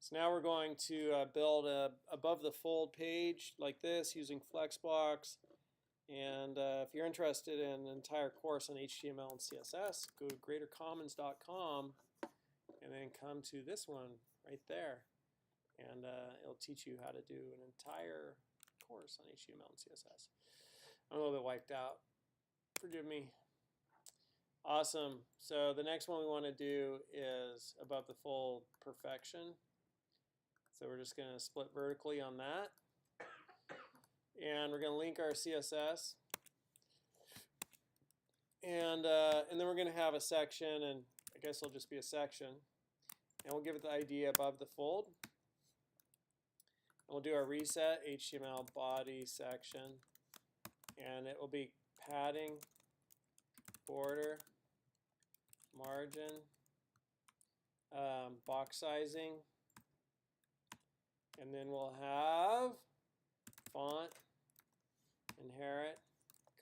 So now we're going to build a above the fold page like this using Flexbox. And if you're interested in an entire course on HTML and CSS, go to greatercommons.com and then come to this one right there. And it'll teach you how to do an entire course on HTML and CSS. I'm a little bit wiped out. Forgive me. Awesome. So the next one we want to do is above the fold perfection. So we're just going to split vertically on that. And we're going to link our CSS. And then we're going to have a section, and I guess it'll just be a section. And we'll give it the ID above the fold. And we'll do our reset HTML body section. And it will be padding, border, margin, box sizing. And then we'll have font, inherit,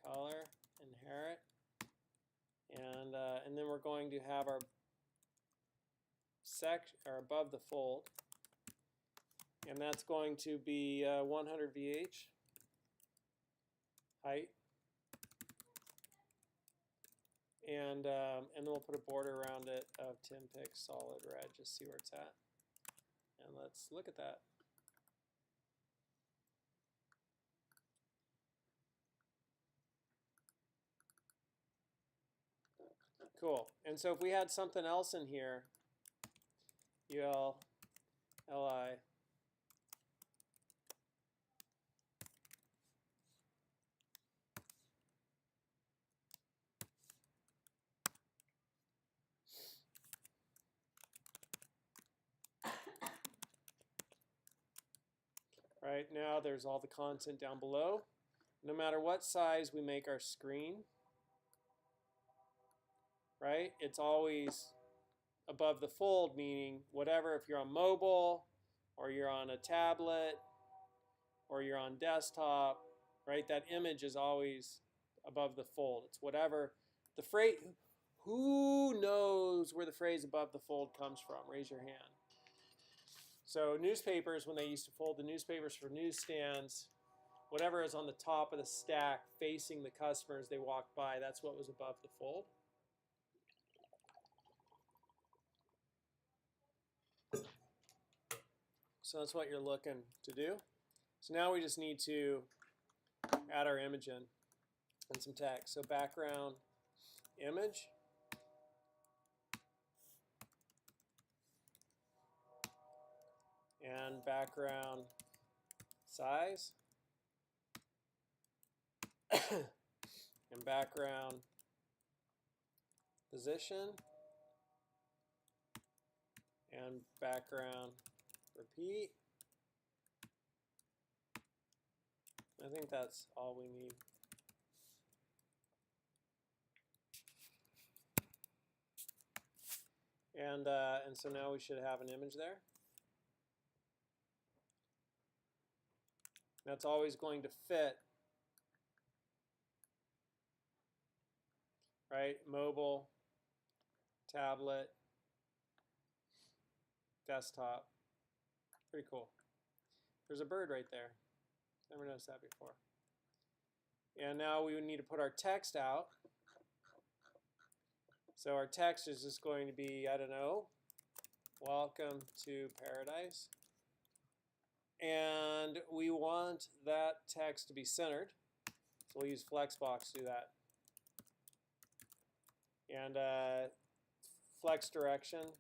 color, inherit. And then we're going to have our above the fold. And that's going to be 100 VH height. And then we'll put a border around it of 10 pix solid red, just see where it's at. And let's look at that. Cool. And so if we had something else in here, UL, LI, right now there's all the content down below. No matter what size we make our screen, right, it's always above the fold, meaning whatever, if you're on mobile or you're on a tablet or you're on desktop, right, that image is always above the fold. It's whatever the phrase. Who knows where the phrase above the fold comes from? Raise your hand. So newspapers, when they used to fold the newspapers for newsstands, whatever is on the top of the stack facing the customers they walked by, that's what was above the fold. So that's what you're looking to do. So now we just need to add our image in and some text. So background image. And background size. And background position. And background repeat. I think that's all we need. And so now we should have an image there. That's always going to fit, right? Mobile, tablet, desktop. Pretty cool. There's a bird right there. Never noticed that before. And now we would need to put our text out. So our text is just going to be, I don't know, welcome to paradise. And we want that text to be centered. So we'll use Flexbox to do that. And flex direction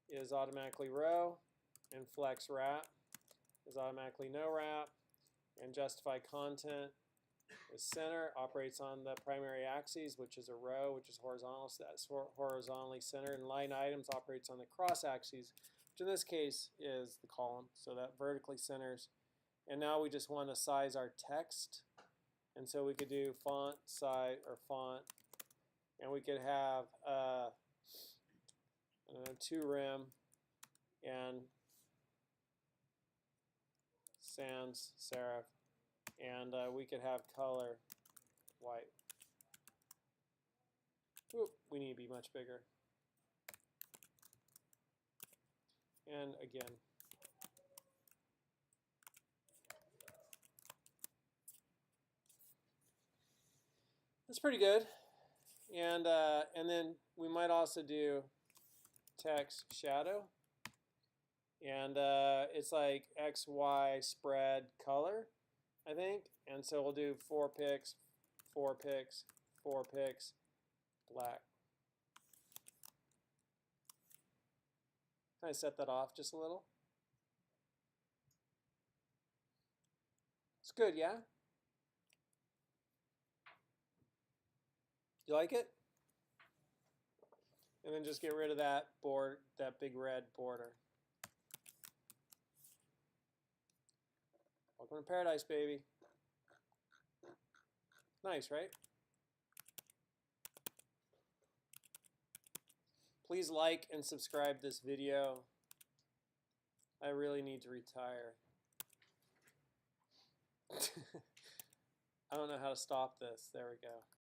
is automatically row, and flex wrap is automatically no wrap, and justify content is center, operates on the primary axes, which is a row, which is horizontal, so that's horizontally centered, and line items operates on the cross axes, which in this case is the column, so that vertically centers. And now we just want to size our text, and so we could do font size or font, and we could have I don't know, 2 rem and sans serif, and we could have color white. Ooh, we need to be much bigger. And and again. That's pretty good. And then we might also do text shadow. And it's like XY spread color, I think. And so we'll do 4 pixels, 4 pixels, 4 pixels, black. Can I set that off just a little? It's good, yeah? You like it? And then just get rid of that board, that big red border. Welcome to paradise, baby. Nice, right? Please like and subscribe this video. I really need to retire. I don't know how to stop this. There we go.